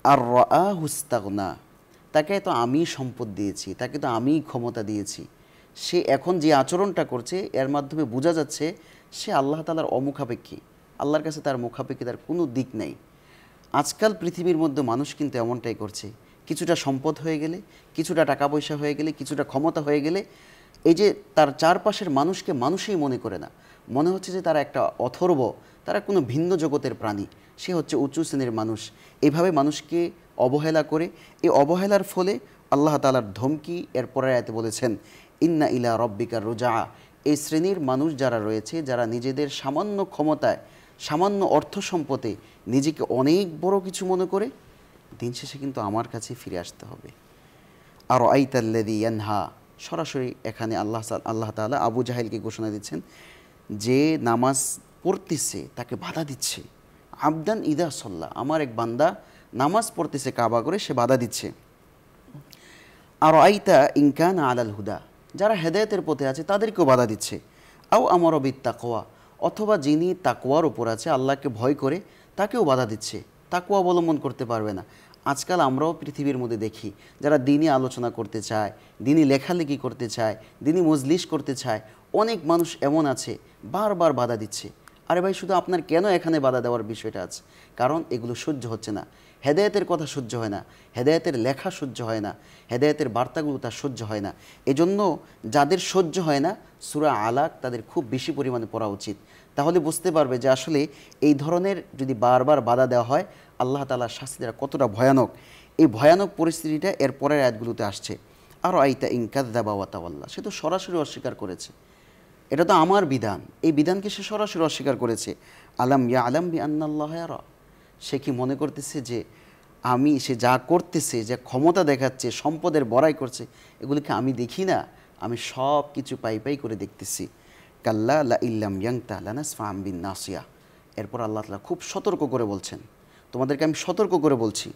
আর রাআহু ইস্তাগনা, তাকে তো আমি সম্পদ দিয়েছি, তাকে তো আমি ক্ষমতা দিয়েছি, সে এখন যে আচরণটা করছে এর মাধ্যমে বোঝা যাচ্ছে সে আল্লাহ তাআলার অমুখাপেক্ষী, আল্লাহর কাছে তার মুখাপেক্ষী তার কোনো দিক নেই। আজকাল পৃথিবীর মধ্যে মানুষ কিন্তু এমনটাই করছে, কিছুটা সম্পদ হয়ে গেলে, কিছুটা টাকা পয়সা হয়ে গেলে, কিছুটা ক্ষমতা হয়ে গেলে এই যে তার চারপাশের মানুষকে মানুষই মনে করে না, মনে হচ্ছে যে তারা একটা অথর্ব, তারা কোনো ভিন্ন জগতের প্রাণী, সে হচ্ছে উঁচু শ্রেণীর মানুষ। এইভাবে মানুষকে অবহেলা করে, এই অবহেলার ফলে আল্লাহ তাআলার ধমকি এর পরের আয়াতে বলেছেন ইন্না ইলা রব্বিকা রুজা। এই শ্রেণীর মানুষ যারা রয়েছে, যারা নিজেদের সামান্য ক্ষমতায়, সামান্য অর্থ সম্পদে নিজেকে অনেক বড় কিছু মনে করে, দিন শেষে কিন্তু আমার কাছে ফিরে আসতে হবে। আর আইতাল্লাযী ইয়ানহা, সরাসরি এখানে আল্লাহ তাআলা আবু জাহেলকে ঘোষণা দিচ্ছেন যে নামাজ পড়তেছে তাকে বাধা দিচ্ছে। আবদান ইদা সাল্লা, আমার এক বান্দা নামাজ পড়তেছে কাবা করে, সে বাধা দিচ্ছে। আর আইতা ইনকান আলাল হুদা, যারা হেদায়েতের পথে আছে তাদেরকেও বাধা দিচ্ছে। আও আমার বিত তাকওয়া, অথবা যিনি তাকওয়ার উপর আছে, আল্লাহকে ভয় করে, তাকেও বাধা দিচ্ছে, তাকওয়া অবলম্বন করতে পারবে না। আজকাল আমরাও পৃথিবীর মধ্যে দেখি যারা দিনই আলোচনা করতে চায়, দিনই লেখালেখি করতে চায়, দিনই মজলিস করতে চায়, অনেক মানুষ এমন আছে বারবার বাধা দিচ্ছে। আরে ভাই, শুধু আপনার কেন এখানে বাধা দেওয়ার বিষয়টা আছে? কারণ এগুলো সহ্য হচ্ছে না, হেদায়েতের কথা সহ্য হয় না, হেদায়েতের লেখা সহ্য হয় না, হেদায়েতের বার্তাগুলো তার সহ্য হয় না। এজন্য যাদের সহ্য হয় না সূরা আলাক তাদের খুব বেশি পরিমাণে পড়া উচিত। তাহলে বুঝতে পারবে যে আসলে এই ধরনের যদি বারবার বাধা দেওয়া হয় আল্লাহ তাআলার শাস্তিটা কতটা ভয়ানক। এই ভয়ানক পরিস্থিতিটা এর পরের আয়াতগুলোতে আসছে। আর আইতা ইনকাযযাবা ওয়া তাওয়াল্লা, সে তো সরাসরি অস্বীকার করেছে, এটা তো আমার বিধান, এই বিধানকে সে সরাসরি অস্বীকার করেছে। আলাম ইয়ালাম বিআন্নাল্লাহা ইয়ারা, সে কি মনে করতেছে যে সে যা করতেছে, যে ক্ষমতা দেখাচ্ছে, সম্পদের বড়াই করছে, এগুলিকে আমি দেখি না? আমি সব কিছু পাই করে দেখতেছি। কাল্লা লা ইল্লাম ইয়াংতা লানাসফাআম বিন নাসিয়া। এরপর আল্লাহ তাআলা খুব সতর্ক করে বলছেন, তোমাদেরকে আমি সতর্ক করে বলছি,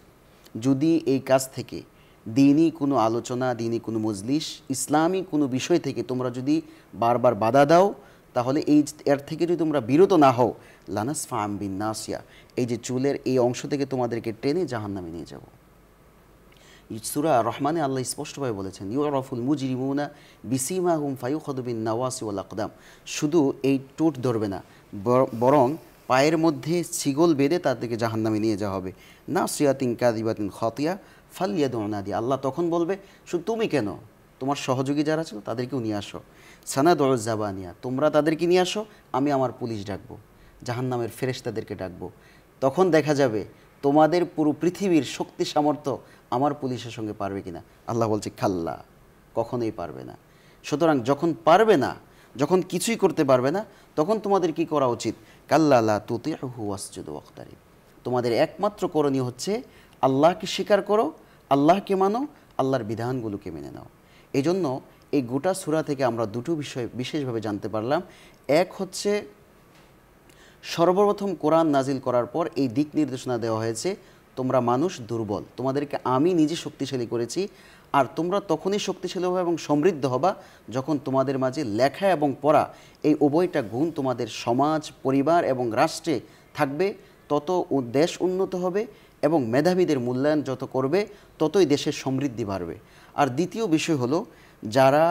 যদি এই কাজ থেকে, দিনই কোনো আলোচনা, দিনই কোনো মজলিস, ইসলামী কোনো বিষয় থেকে তোমরা যদি বারবার বাধা দাও, তাহলে এর থেকে যদি তোমরা বিরত না হও, লানাসফাআম বিন নাসিয়া, এই যে চুলের এই অংশ থেকে তোমাদেরকে টেনে জাহান্নামে নিয়ে যাব। সূরা রহমানে আল্লাহ স্পষ্টভাবে বলেছেন ইউরাফুল মুজরিমুনা বিসিমাহুম ফায়ুখাযু বিন নাওয়াসি ওয়াল আকদাম, শুধু এই টোট ধরবে না, বরং পায়ের মধ্যে ছিগল বেঁধে তাদেরকে জাহান্নামে নিয়ে যাওয়া হবে। নাসিয়াতিন কাযিবাতিন খাতিয়া ফালইয়াদউ নাদি, আল্লাহ তখন বলবে শুধু তুমি কেন, তোমার সহযোগী যারা ছিল তাদেরকেও নিয়ে আসো। সানাদউ জাবানিয়া, তোমরা তাদেরকে নিয়ে আসো, আমি আমার পুলিশ ডাকবো, জাহান্নামের ফেরেশতাদেরকে ডাকবো। তখন দেখা যাবে তোমাদের পুরো পৃথিবীর শক্তি সামর্থ্য আমার পুলিশের সঙ্গে পারবে কিনা। আল্লাহ বলছে খাল্লা, কখনোই পারবে না। সুতরাং যখন পারবে না, যখন কিছুই করতে পারবে না, তখন তোমাদের কি করা উচিত? কাল্লা লা তুতিউহু ওয়াসজুদ ওয়াক্তারিব, তোমাদের একমাত্র করণীয় হচ্ছে আল্লাহকে স্বীকার করো, আল্লাহকে মানো, আল্লাহর বিধানগুলোকে মেনে নাও। এই জন্য এই গোটা সূরা থেকে আমরা দুটো বিষয় বিশেষভাবে জানতে পারলাম। এক হচ্ছে সর্বপ্রথম কোরআন নাজিল করার পর এই দিক নির্দেশনা দেওয়া হয়েছে, তোমরা মানুষ দুর্বল, তোমাদেরকে আমি নিজে শক্তিশালী করেছি, আর তোমরা তখনই শক্তিশালী হবে এবং সমৃদ্ধ হবা যখন তোমাদের মাঝে লেখা এবং পড়া এই উভয়টা গুণ তোমাদের সমাজ, পরিবার এবং রাষ্ট্রে থাকবে। তত দেশ উন্নত হবে এবং মেধাবীদের মূল্যায়ন যত করবে ততই দেশের সমৃদ্ধি বাড়বে। আর দ্বিতীয় বিষয় হলো, যারা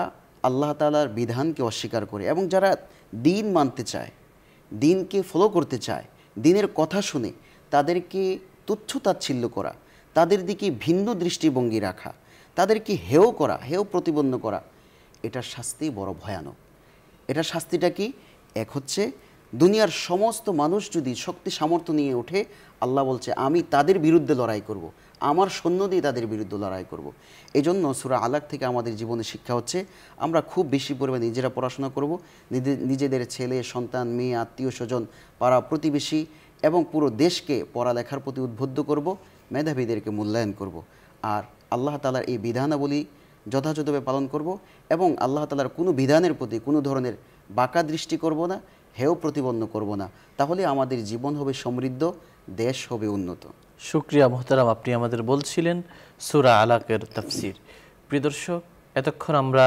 আল্লাহ তাআলার বিধানকে অস্বীকার করে এবং যারা দিন মানতে চায়, দিনকে ফলো করতে চায়, দিনের কথা শুনে তাদেরকে তুচ্ছ-তাচ্ছিল্য করা, তাদের দিকে ভিন্ন দৃষ্টিভঙ্গি রাখা, তাদেরকে হেয় করা, হেয় প্রতিপন্ন করা, এটার শাস্তি বড় ভয়ানক। এটার শাস্তিটা কি? এক হচ্ছে, দুনিয়ার সমস্ত মানুষ যদি শক্তি সামর্থ্য নিয়ে ওঠে, আল্লাহ বলছে আমি তাদের বিরুদ্ধে লড়াই করব, আমার সৈন্য দিয়ে তাদের বিরুদ্ধে লড়াই করব। এজন্য সূরা আলাক থেকে আমাদের জীবনে শিক্ষা হচ্ছে, আমরা খুব বেশি পরিমাণে নিজেরা পড়াশোনা করব, নিজেদের ছেলে সন্তান, মেয়ে, আত্মীয় স্বজন, পাড়া প্রতিবেশী এবং পুরো দেশকে পড়ালেখার প্রতি উদ্বুদ্ধ করব, মেধাবীদেরকে মূল্যায়ন করব, আর আল্লাহ তাআলার এই বিধানাবলী যথাযথভাবে পালন করব এবং আল্লাহ তাআলার কোনো বিধানের প্রতি কোনো ধরনের বাঁকা দৃষ্টি করব না, হেয় প্রতিপন্ন করব না। তাহলে আমাদের জীবন হবে সমৃদ্ধ, দেশ হবে উন্নত। শুকরিয়া মোহতারাম, আপনি আমাদের বলছিলেন সূরা আলাকের তাফসীর। প্রিয় দর্শক, এতক্ষণ আমরা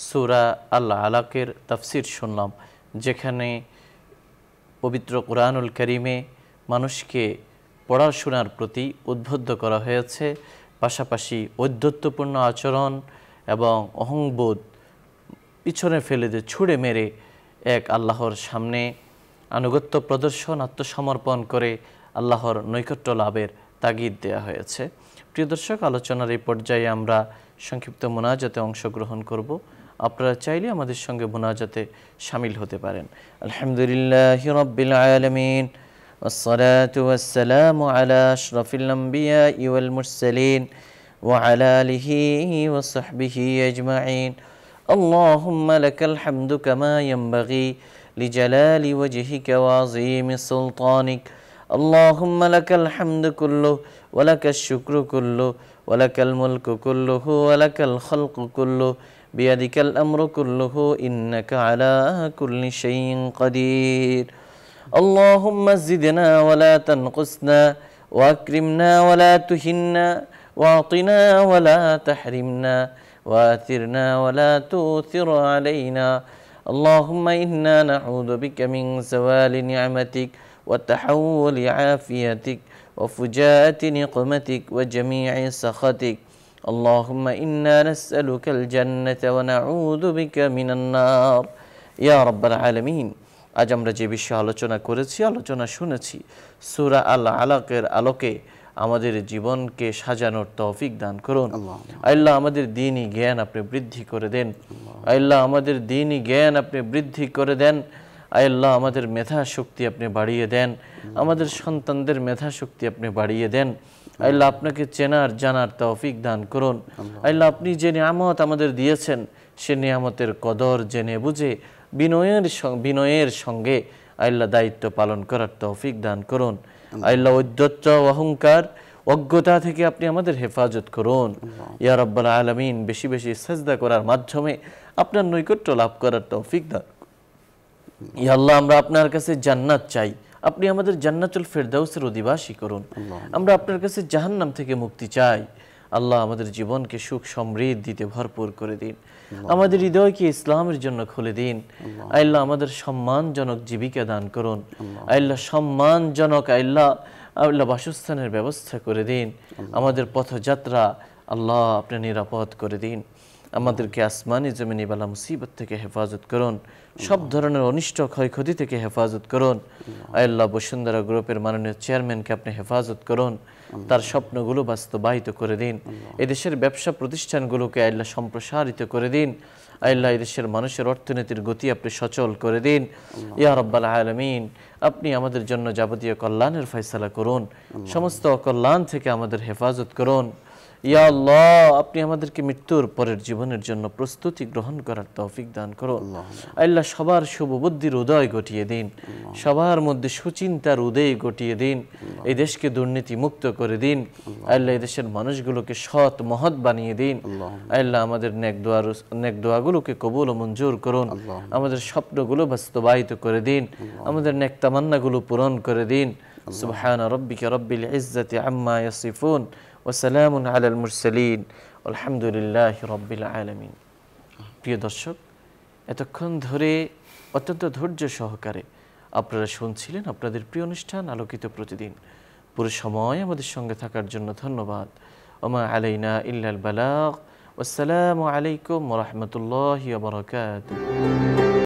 সূরা আল আলাকের তাফসীর শুনলাম, যেখানে পবিত্র কোরআনুল কারীমে মানুষকে পড়াশোনার প্রতি উদ্বুদ্ধ করা হয়েছে, পাশাপাশি ঔদ্ধত্যপূর্ণ আচরণ এবং অহংবোধ পিছনে ফেলে দিয়ে ছুঁড়ে মেরে এক আল্লাহর সামনে আনুগত্য প্রদর্শন, আত্মসমর্পণ করে আল্লাহর নৈকট্য লাভের তাগিদ দেওয়া হয়েছে। প্রিয় দর্শক, আলোচনার এই পর্যায়ে আমরা সংক্ষিপ্ত মুনাজাতে অংশগ্রহণ করব। আপনারা চাইলে আমাদের সঙ্গে মুনাজাতে শামিল হতে পারেন। আলহামদুলিল্লাহি রাব্বিল আলামিন, والصلاة والسلام على أشرف الأنبياء والمرسلين وعلى آله وصحبه أجمعين. اللهم لك الحمد كما ينبغي لجلال وجهك وعظيم سلطانك. اللهم لك الحمد كله ولك الشكر كله ولك الملك كله ولك الخلق كله بيدك الأمر كله إنك على كل شيء قدير. اللهم زدنا ولا تنقصنا وأكرمنا ولا تهنا واعطنا ولا تحرمنا وآثرنا ولا تؤثر علينا. اللهم إنا نعوذ بك من زوال نعمتك وتحول عافيتك وفجاءة نقمتك وجميع سخطك. اللهم إنا نسألك الجنة ونعوذ بك من النار يا رب العالمين. আজ আমরা যে বিষয়ে আলোচনা করেছি, আলোচনা শুনেছি, সূরা আল আলাকের আলোকে আমাদের জীবনকে সাজানোর তৌফিক দান করুন। আল্লাহ আমাদের দ্বীনি জ্ঞান আপনি বৃদ্ধি করে দেন। আল্লাহ আমাদের দ্বীনি জ্ঞান আপনি বৃদ্ধি করে দেন। আল্লাহ আমাদের মেধা শক্তি আপনি বাড়িয়ে দেন, আমাদের সন্তানদের মেধা শক্তি আপনি বাড়িয়ে দেন। আল্লাহ আপনাকে চেনার জানার তৌফিক দান করুন। আল্লাহ আপনি যে নিয়ামত আমাদের দিয়েছেন, সে নিয়ামতের কদর জেনে বুঝে বিনয়ের সঙ্গে আল্লাহ দায়িত্ব পালন করার তৌফিক দান করুন। আল্লাহ ঔদ্ধত্য, অহংকার, অজ্ঞতা থেকে আপনি আমাদের হেফাজত করুন ইয়া রাব্বাল আলামিন। বেশি বেশি সাজদা করার মাধ্যমে আপনার নৈকট্য লাভ করার তৌফিক দান। ইয়া আল্লাহ, আমরা আপনার কাছে জান্নাত চাই, আপনি আমাদের জান্নাতুল ফেরদাউসের অধিবাসী করুন। আমরা আপনার কাছে জাহান্নাম থেকে মুক্তি চাই। আল্লাহ আমাদের জীবনকে সুখ সমৃদ্ধিতে ভরপুর করে দিন, আমাদের হৃদয়কে ইসলামের জন্য খুলে দিন। আল্লাহ আমাদের সম্মানজনক জীবিকা দান করুন। আল্লাহ সম্মানজনক আল্লাহ বাসস্থানের ব্যবস্থা করে দিন। আমাদের পথযাত্রা আল্লাহ আপনি নিরাপদ করে দিন। আমাদেরকে আসমানি জমিনি বালা মুসিবত থেকে হেফাজত করুন, সব ধরনের অনিষ্ট ক্ষয়ক্ষতি থেকে হেফাজত করুন। আল্লাহ বসুন্ধরা গ্রুপের মাননীয় চেয়ারম্যানকে আপনি হেফাজত করুন, তার স্বপ্নগুলো বাস্তবায়িত করে দিন। এদেশের ব্যবসা প্রতিষ্ঠানগুলোকে আল্লাহ সম্প্রসারিত করে দিন। আল্লাহ এদেশের মানুষের অর্থনীতির গতি আপনি সচল করে দিন ইয়া রাব্বাল আলামিন। আপনি আমাদের জন্য যাবতীয় কল্যাণের ফয়সালা করুন, সমস্ত অকল্যাণ থেকে আমাদের হেফাজত করুন ইয়া আল্লাহ। আপনি আমাদেরকে মৃত্যুর পরের জীবনের জন্য প্রস্তুতি গ্রহণ করার তৌফিক দান করুন। আল্লাহ সবার শুভ বুদ্ধির উদয় ঘটিয়ে দিন, সবার মধ্যে সুচিন্তার উদয় ঘটিয়ে দিন। এই দেশকে দুর্নীতি মুক্ত করে দিন। আল্লাহ এই দেশের মানুষগুলোকে সৎ মহৎ বানিয়ে দিন। আল্লাহ আমাদের নেক দোয়াগুলোকে কবুল ও মঞ্জুর করুন। আমাদের স্বপ্নগুলো বাস্তবায়িত করে দিন, আমাদের নেক তামান্নাগুলো পূরণ করে দিন। সুবহানা রাব্বিকা রাব্বিল ইজ্জাতি আম্মা ইয়াসিফুন ওয়া সালামুন আলাল মুরসালিন আলহামদুলিল্লাহি রাব্বিল আলামিন। প্রিয় দর্শক, এতক্ষণ ধরে অত্যন্ত ধৈর্য সহকারে আপনারা শুনছিলেন আপনাদের প্রিয় অনুষ্ঠান আলোকিত প্রতিদিন। পুরো সময় আমাদের সঙ্গে থাকার জন্য ধন্যবাদ। ওমা আলাইনা ইল্লাল বালাগ। আসসালামু আলাইকুম ওয়া রাহমাতুল্লাহি ওয়া বারাকাতুহু।